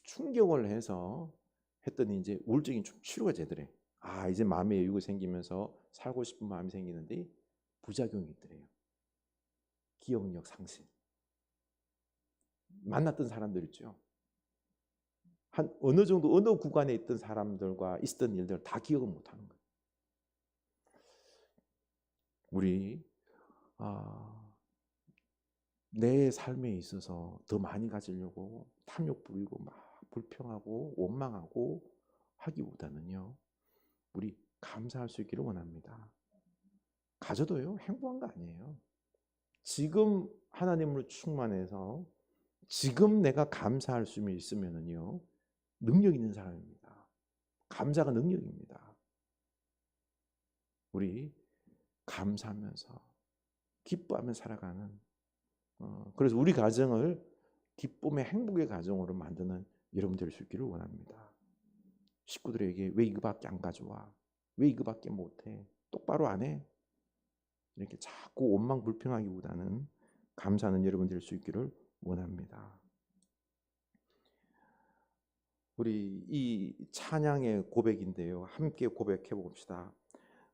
충격을 해서 했더니 이제 우울증이 좀 치료가 되더래. 아, 이제 마음의 여유가 생기면서 살고 싶은 마음이 생기는데 부작용이 있더래요. 기억력 상실. 만났던 사람들 있죠. 한 어느 정도 어느 구간에 있던 사람들과 있었던 일들을 다 기억을 못하는 거예요. 우리 내 삶에 있어서 더 많이 가지려고 탐욕 부리고 막 불평하고 원망하고 하기보다는요. 우리 감사할 수 있기를 원합니다. 가져도요 행복한 거 아니에요. 지금 하나님으로 충만해서 지금 내가 감사할 수 있으면은요, 능력 있는 사람입니다. 감사가 능력입니다. 우리 감사하면서 기뻐하며 살아가는, 그래서 우리 가정을 기쁨의 행복의 가정으로 만드는 여러분 될 수 있기를 원합니다. 식구들에게 왜 이거밖에 안 가져와? 왜 이거밖에 못해? 똑바로 안 해? 이렇게 자꾸 원망 불평하기보다는 감사하는 여러분 될 수 있기를 원합니다. 우리 이 찬양의 고백인데요, 함께 고백해 봅시다.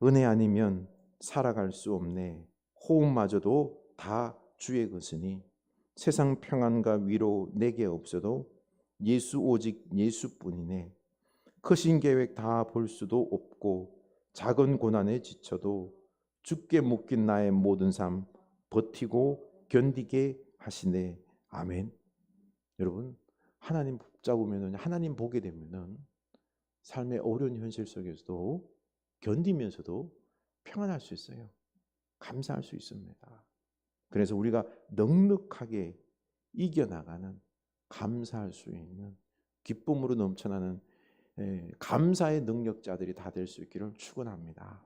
은혜 아니면 살아갈 수 없네. 호흡마저도 다 주의 것이니 세상 평안과 위로 내게 없어도 예수 오직 예수뿐이네. 크신 계획 다 볼 수도 없고 작은 고난에 지쳐도 주께 묶인 나의 모든 삶 버티고 견디게 하시네. 아멘. 여러분, 하나님 붙잡으면, 하나님 보게 되면은 삶의 어려운 현실 속에서도 견디면서도 평안할 수 있어요. 감사할 수 있습니다. 그래서 우리가 넉넉하게 이겨나가는, 감사할 수 있는, 기쁨으로 넘쳐나는 감사의 능력자들이 다 될 수 있기를 축원합니다.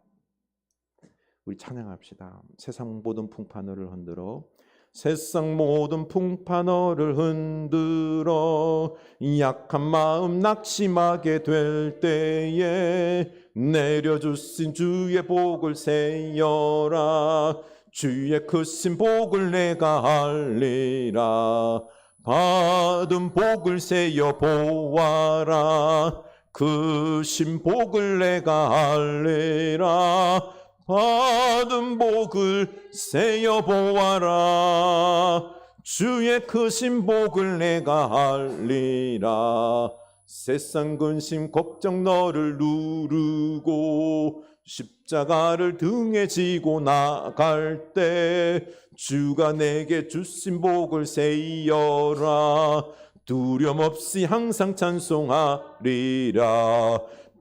우리 찬양합시다. 세상 모든 풍파너를 흔들어, 세상 모든 풍파너를 흔들어, 약한 마음 낙심하게 될 때에 내려주신 주의 복을 세여라. 주의 크신 복을 내가 알리라. 받은 복을 세여 보아라. 크신 복을 내가 알리라. 받은 복을 세여 보아라. 주의 크신 복을 내가 알리라. 세상 근심 걱정 너를 누르고 십자가를 등에 지고 나갈 때 주가 내게 주신 복을 세여라. 두려움 없이 항상 찬송하리라.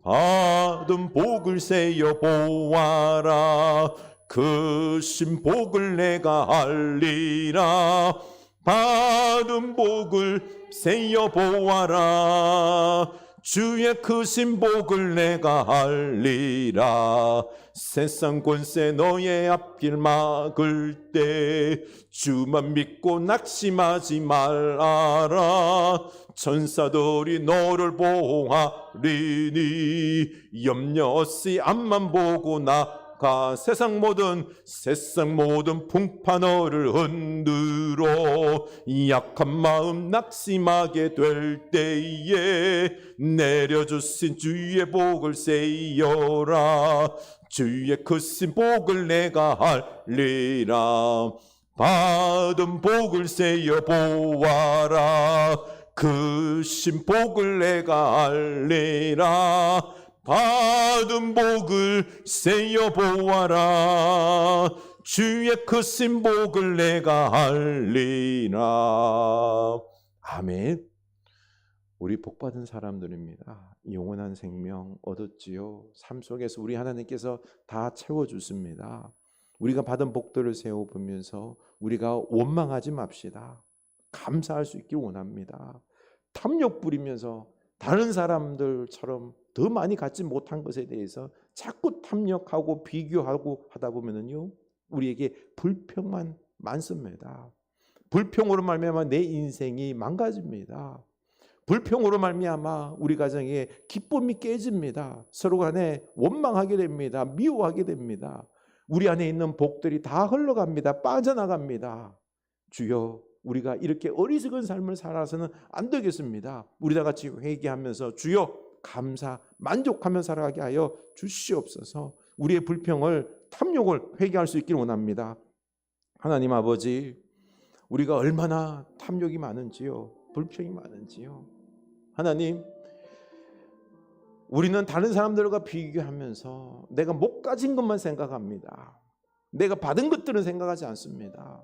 받은 복을 세여 보아라. 크신 복을 내가 알리라. 받은 복을 세여 보아라. 주의 크신 복을 내가 알리라. 세상 권세 너의 앞길 막을 때 주만 믿고 낙심하지 말아라. 천사들이 너를 보호하리니 염려 없이 앞만 보고 나가. 세상 모든 풍파 너를 흔들어. 약한 마음 낙심하게 될 때에 내려주신 주의 복을 세여라. 주의 크신 복을 내가 알리라. 받은 복을 세여 보아라. 크신 복을 내가 알리라. 받은 복을 세여 보아라. 주의 크신 복을 내가 알리라. 아멘. 우리 복받은 사람들입니다. 영원한 생명 얻었지요. 삶 속에서 우리 하나님께서 다 채워주십니다. 우리가 받은 복들을 세워보면서 우리가 원망하지 맙시다. 감사할 수 있길 원합니다. 탐욕 부리면서 다른 사람들처럼 더 많이 갖지 못한 것에 대해서 자꾸 탐욕하고 비교하고 하다 보면은요, 우리에게 불평만 많습니다. 불평으로 말미암아 내 인생이 망가집니다. 불평으로 말미암아 우리 가정에 기쁨이 깨집니다. 서로 간에 원망하게 됩니다. 미워하게 됩니다. 우리 안에 있는 복들이 다 흘러갑니다. 빠져나갑니다. 주여, 우리가 이렇게 어리석은 삶을 살아서는 안 되겠습니다. 우리 다 같이 회개하면서 주여 감사, 만족하며 살아가게 하여 주시옵소서. 우리의 불평을, 탐욕을 회개할 수 있기를 원합니다. 하나님 아버지, 우리가 얼마나 탐욕이 많은지요, 불평이 많은지요. 하나님, 우리는 다른 사람들과 비교하면서 내가 못 가진 것만 생각합니다. 내가 받은 것들은 생각하지 않습니다.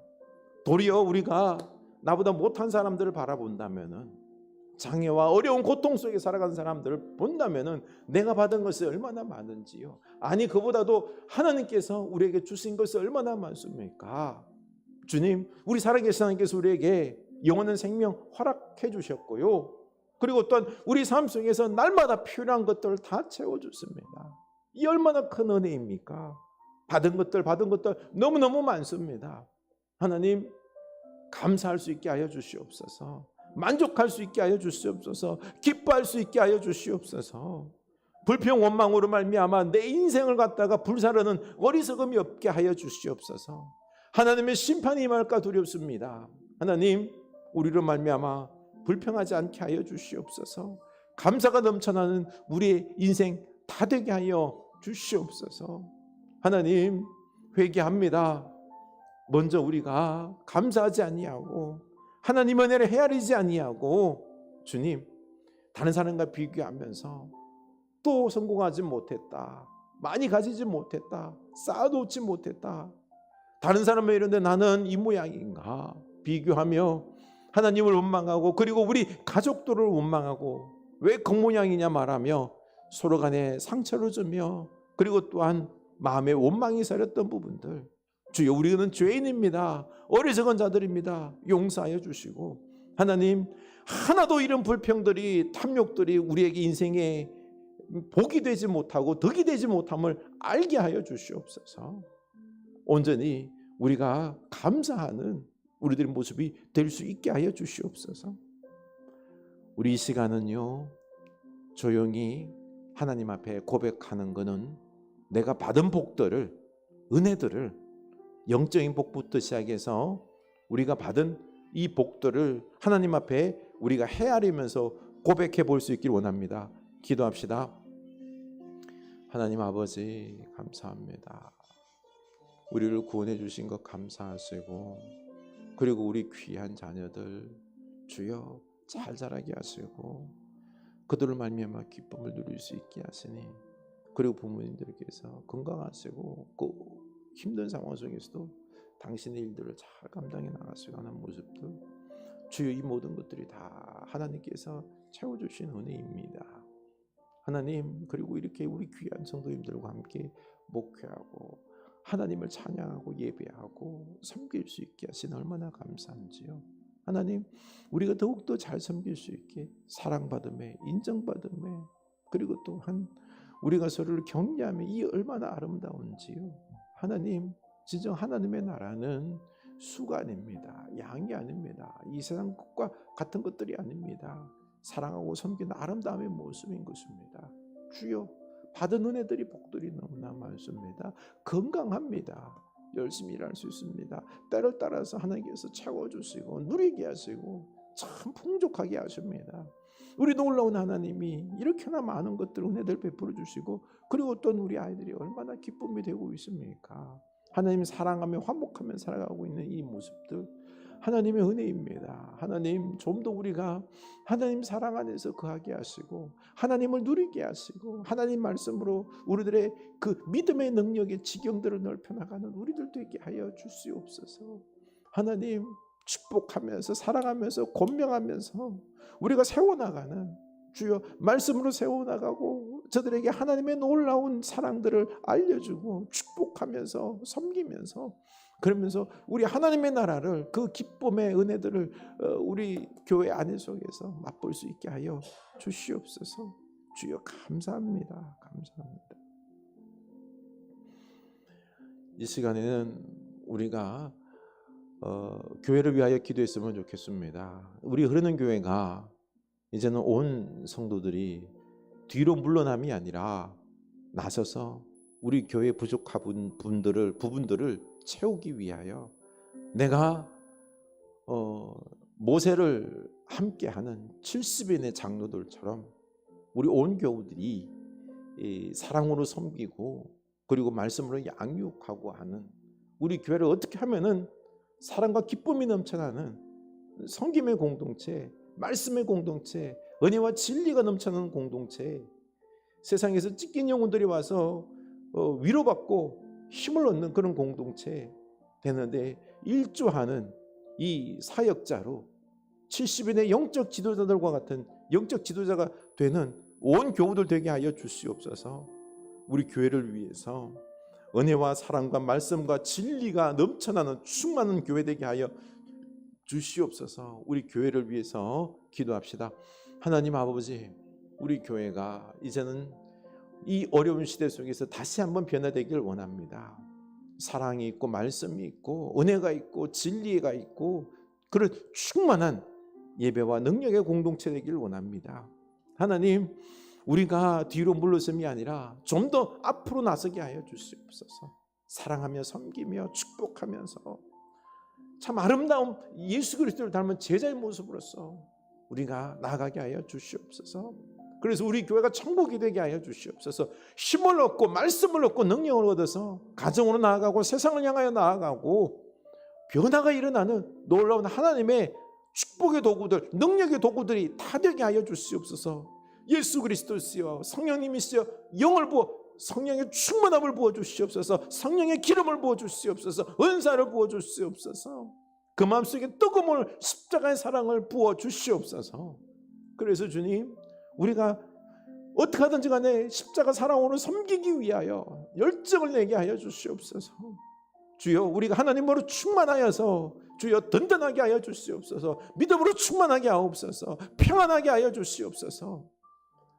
도리어 우리가 나보다 못한 사람들을 바라본다면은, 장애와 어려운 고통 속에 살아가는 사람들을 본다면은 내가 받은 것이 얼마나 많은지요. 아니, 그보다도 하나님께서 우리에게 주신 것이 얼마나 많습니까? 주님, 우리 살아계신 하나님께서 우리에게 영원한 생명 허락해 주셨고요. 그리고 또한 우리 삶 속에서 날마다 필요한 것들을 다 채워주십니다. 이 얼마나 큰 은혜입니까? 받은 것들 너무너무 많습니다. 하나님, 감사할 수 있게 하여 주시옵소서. 만족할 수 있게 하여 주시옵소서. 기뻐할 수 있게 하여 주시옵소서. 불평 원망으로 말미암아 내 인생을 갖다가 불사르는 어리석음이 없게 하여 주시옵소서. 하나님의 심판이 임할까 두렵습니다. 하나님, 우리로 말미암아 불평하지 않게 하여 주시옵소서. 감사가 넘쳐나는 우리의 인생 다 되게 하여 주시옵소서. 하나님, 회개합니다. 먼저 우리가 감사하지 아니하고 하나님 은혜를 헤아리지 아니하고 주님, 다른 사람과 비교하면서 또 성공하지 못했다, 많이 가지지 못했다, 쌓아놓지 못했다, 다른 사람은 이런데 나는 이 모양인가 비교하며 하나님을 원망하고 그리고 우리 가족들을 원망하고 왜 겉모양이냐 말하며 서로 간에 상처를 주며 그리고 또한 마음에 원망이 서렸던 부분들, 주여, 우리는 죄인입니다. 어리석은 자들입니다. 용서하여 주시고 하나님, 하나도 이런 불평들이 탐욕들이 우리에게 인생에 복이 되지 못하고 덕이 되지 못함을 알게 하여 주시옵소서. 온전히 우리가 감사하는 우리들의 모습이 될 수 있게 하여 주시옵소서. 우리 이 시간은요, 조용히 하나님 앞에 고백하는 것은 내가 받은 복들을, 은혜들을, 영적인 복부터 시작해서 우리가 받은 이 복들을 하나님 앞에 우리가 헤아리면서 고백해 볼 수 있길 원합니다. 기도합시다. 하나님 아버지, 감사합니다. 우리를 구원해 주신 것 감사하시고 그리고 우리 귀한 자녀들 주여 잘 자라게 하시고 그들을 말미암아 기쁨을 누릴 수 있게 하시니, 그리고 부모님들께서 건강하시고 꼭 힘든 상황 속에서도 당신의 일들을 잘 감당해 나가시고 하는 모습들, 주여, 이 모든 것들이 다 하나님께서 채워주신 은혜입니다. 하나님, 그리고 이렇게 우리 귀한 성도님들과 함께 목회하고 하나님을 찬양하고 예배하고 섬길 수 있게 하신 얼마나 감사한지요. 하나님, 우리가 더욱더 잘 섬길 수 있게 사랑받음에, 인정받음에, 그리고 또한 우리가 서로를 격려하며 이 얼마나 아름다운지요. 하나님, 진정 하나님의 나라는 수가 아닙니다. 양이 아닙니다. 이 세상 것과 같은 것들이 아닙니다. 사랑하고 섬기는 아름다움의 모습인 것입니다. 주여, 받은 은혜들이 복들이 너무나 많습니다. 건강합니다. 열심히 일할 수 있습니다. 때를 따라서 하나님께서 채워주시고 누리게 하시고 참 풍족하게 하십니다. 우리 놀라운 하나님이 이렇게나 많은 것들, 은혜들 베풀어 주시고 그리고 또 우리 아이들이 얼마나 기쁨이 되고 있습니까? 하나님 사랑하며 화목하며 살아가고 있는 이 모습들 하나님의 은혜입니다. 하나님, 좀 더 우리가 하나님 사랑 안에서 거하게 하시고 하나님을 누리게 하시고 하나님 말씀으로 우리들의 그 믿음의 능력의 지경들을 넓혀나가는 우리들 되게 하여 주시옵소서. 하나님, 축복하면서 사랑하면서 권명하면서 우리가 세워나가는, 주여, 말씀으로 세워나가고 저들에게 하나님의 놀라운 사랑들을 알려주고 축복하면서 섬기면서 그러면서 우리 하나님의 나라를, 그 기쁨의 은혜들을 우리 교회 안에 속에서 맛볼 수 있게 하여 주시옵소서. 주여, 감사합니다. 감사합니다. 이 시간에는 우리가 교회를 위하여 기도했으면 좋겠습니다. 우리 흐르는 교회가 이제는 온 성도들이 뒤로 물러남이 아니라 나서서 우리 교회 부족한 부분들을 채우기 위하여 내가 모세를 함께하는 70인의 장로들처럼 우리 온 교우들이 사랑으로 섬기고 그리고 말씀으로 양육하고 하는 우리 교회를 어떻게 하면은 사랑과 기쁨이 넘쳐나는 섬김의 공동체, 말씀의 공동체, 은혜와 진리가 넘쳐나는 공동체, 세상에서 찢긴 영혼들이 와서 위로받고 힘을 얻는 그런 공동체 되는데 일조하는 이 사역자로 70인의 영적 지도자들과 같은 영적 지도자가 되는 온 교우들 되게 하여 주시옵소서. 우리 교회를 위해서 은혜와 사랑과 말씀과 진리가 넘쳐나는 충만한 교회 되게 하여 주시옵소서. 우리 교회를 위해서 기도합시다. 하나님 아버지, 우리 교회가 이제는 이 어려운 시대 속에서 다시 한번 변화되기를 원합니다. 사랑이 있고 말씀이 있고 은혜가 있고 진리가 있고 그런 충만한 예배와 능력의 공동체 되기를 원합니다. 하나님, 우리가 뒤로 물러섬이 아니라 좀 더 앞으로 나서게 하여 주시옵소서. 사랑하며 섬기며 축복하면서 참 아름다운 예수 그리스도를 닮은 제자의 모습으로서 우리가 나아가게 하여 주시옵소서. 그래서 우리 교회가 천국이 되게 하여 주시옵소서. 힘을 얻고 말씀을 얻고 능력을 얻어서 가정으로 나아가고 세상을 향하여 나아가고 변화가 일어나는 놀라운 하나님의 축복의 도구들, 능력의 도구들이 다 되게 하여 주시옵소서. 예수 그리스도시여 성령님이시여 영을 부어 성령의 충만함을 부어 주시옵소서. 성령의 기름을 부어 주시옵소서. 은사를 부어 주시옵소서. 그 마음속에 뜨거움을 십자가의 사랑을 부어 주시옵소서. 그래서 주님, 우리가 어떻게 하든지 간에 십자가 사랑으로 섬기기 위하여 열정을 내게 하여 주시옵소서. 주여, 우리가 하나님으로 충만하여서 주여 든든하게 하여 주시옵소서. 믿음으로 충만하게 하옵소서. 평안하게 하여 주시옵소서.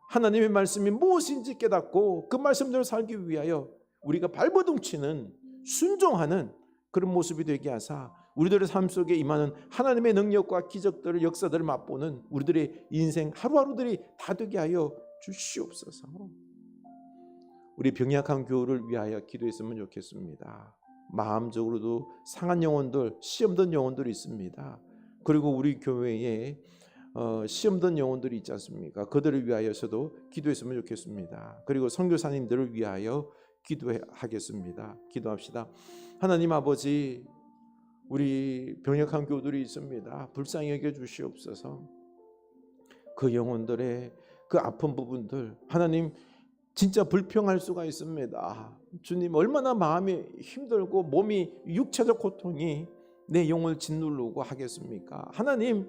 하나님의 말씀이 무엇인지 깨닫고 그 말씀대로 살기 위하여 우리가 발버둥치는 순종하는 그런 모습이 되게 하사 우리들의 삶 속에 임하는 하나님의 능력과 기적들을 역사들을 맛보는 우리들의 인생 하루하루들이 다 되게 하여 주시옵소서. 우리 병약한 교우를 위하여 기도했으면 좋겠습니다. 마음적으로도 상한 영혼들, 시험된 영혼들이 있습니다. 그리고 우리 교회에 시험된 영혼들이 있지 않습니까? 그들을 위하여서도 기도했으면 좋겠습니다. 그리고 선교사님들을 위하여 기도하겠습니다. 기도합시다. 하나님 아버지, 우리 병약한 교우들이 있습니다. 불쌍히 여겨 주시옵소서. 그 영혼들의 그 아픈 부분들, 하나님 진짜 불평할 수가 있습니다. 주님, 얼마나 마음이 힘들고 몸이 육체적 고통이 내 영을 짓누르고 하겠습니까? 하나님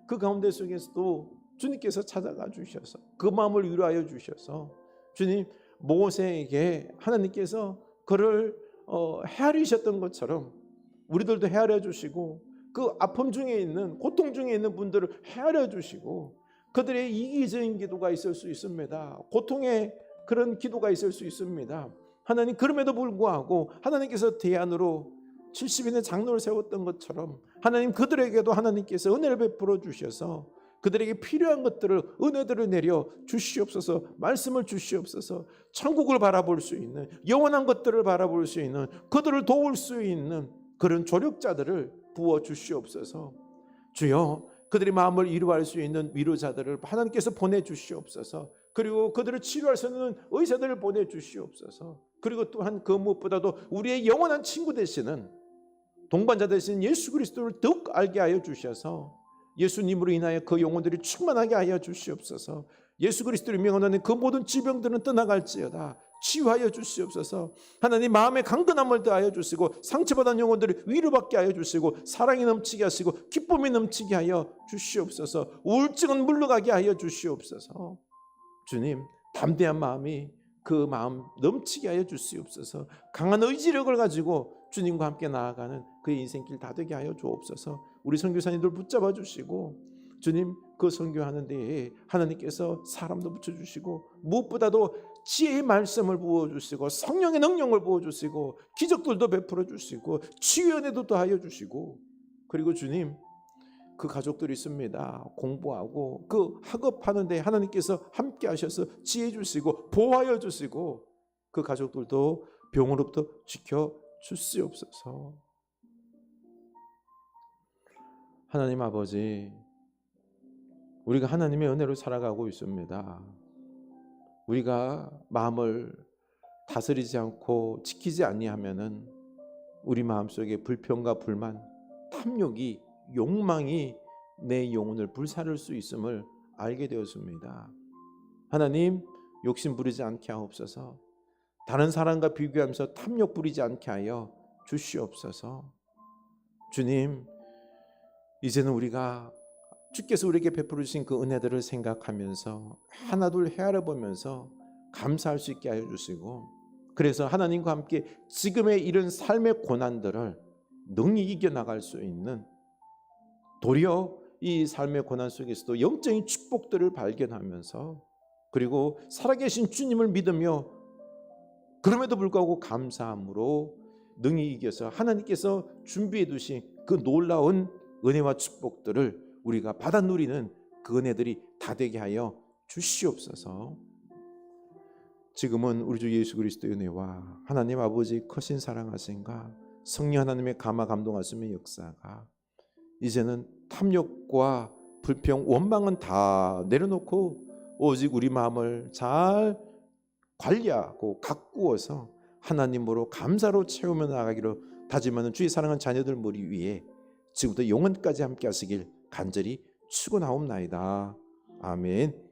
그 가운데 속에서도 주님께서 찾아가 주셔서 그 마음을 위로하여 주셔서 주님, 모세에게 하나님께서 그를 헤아리셨던 것처럼 우리들도 헤아려 주시고 그 아픔 중에 있는, 고통 중에 있는 분들을 헤아려 주시고 그들의 이기적인 기도가 있을 수 있습니다. 고통의 그런 기도가 있을 수 있습니다. 하나님, 그럼에도 불구하고 하나님께서 대안으로 70인의 장로를 세웠던 것처럼 하나님, 그들에게도 하나님께서 은혜를 베풀어 주셔서 그들에게 필요한 것들을, 은혜들을 내려 주시옵소서. 말씀을 주시옵소서. 천국을 바라볼 수 있는, 영원한 것들을 바라볼 수 있는, 그들을 도울 수 있는 그런 조력자들을 부어 주시옵소서. 주여, 그들의 마음을 위로할 수 있는 위로자들을 하나님께서 보내주시옵소서. 그리고 그들을 치료할 수 있는 의사들을 보내주시옵소서. 그리고 또한 그 무엇보다도 우리의 영원한 친구 되시는, 동반자 되신 예수 그리스도를 더욱 알게 하여 주셔서 예수님으로 인하여 그 영혼들이 충만하게 하여 주시옵소서. 예수 그리스도를 명하는 그 모든 질병들은 떠나갈지어다 치유하여 주시옵소서. 하나님, 마음의 강건함을 더하여 주시고 상처받은 영혼들을 위로받게 하여 주시고 사랑이 넘치게 하시고 기쁨이 넘치게 하여 주시옵소서. 우울증은 물러가게 하여 주시옵소서. 주님, 담대한 마음이 그 마음 넘치게 하여 주시옵소서. 강한 의지력을 가지고 주님과 함께 나아가는 그의 인생길 다 되게 하여 주옵소서. 우리 선교사님들 붙잡아 주시고 주님, 그 선교하는 데에 하나님께서 사람도 붙여주시고 무엇보다도 지혜의 말씀을 부어주시고 성령의 능력을 부어주시고 기적들도 베풀어 주시고 치유연애도 더하여 주시고, 그리고 주님, 그 가족들이 있습니다. 공부하고 그 학업하는 데 하나님께서 함께 하셔서 지혜 주시고 보호하여 주시고 그 가족들도 병으로부터 지켜 주시옵소서. 하나님 아버지, 우리가 하나님의 은혜로 살아가고 있습니다. 우리가 마음을 다스리지 않고 지키지 아니하면은 우리 마음속에 불평과 불만, 탐욕이, 욕망이 내 영혼을 불사를 수 있음을 알게 되었습니다. 하나님, 욕심 부리지 않게 하옵소서. 다른 사람과 비교하면서 탐욕 부리지 않게 하여 주시옵소서. 주님, 이제는 우리가 주께서 우리에게 베풀어 주신 그 은혜들을 생각하면서 하나둘 헤아려 보면서 감사할 수 있게 하여 주시고, 그래서 하나님과 함께 지금의 이런 삶의 고난들을 능히 이겨나갈 수 있는, 도리어 이 삶의 고난 속에서도 영적인 축복들을 발견하면서, 그리고 살아계신 주님을 믿으며 그럼에도 불구하고 감사함으로 능히 이겨서 하나님께서 준비해 두신 그 놀라운 은혜와 축복들을 우리가 받아 누리는 그 은혜들이 다 되게 하여 주시옵소서. 지금은 우리 주 예수 그리스도의 은혜와 하나님 아버지 크신 사랑하심과 성령 하나님의 감화 감동하심의 역사가 이제는 탐욕과 불평 원망은 다 내려놓고 오직 우리 마음을 잘 관리하고 가꾸어서 하나님으로 감사로 채우며 나가기로 다짐하는 주의 사랑하는 자녀들 머리 위에 지금부터 영원까지 함께 하시길 간절히 축원하옵나이다. 아멘.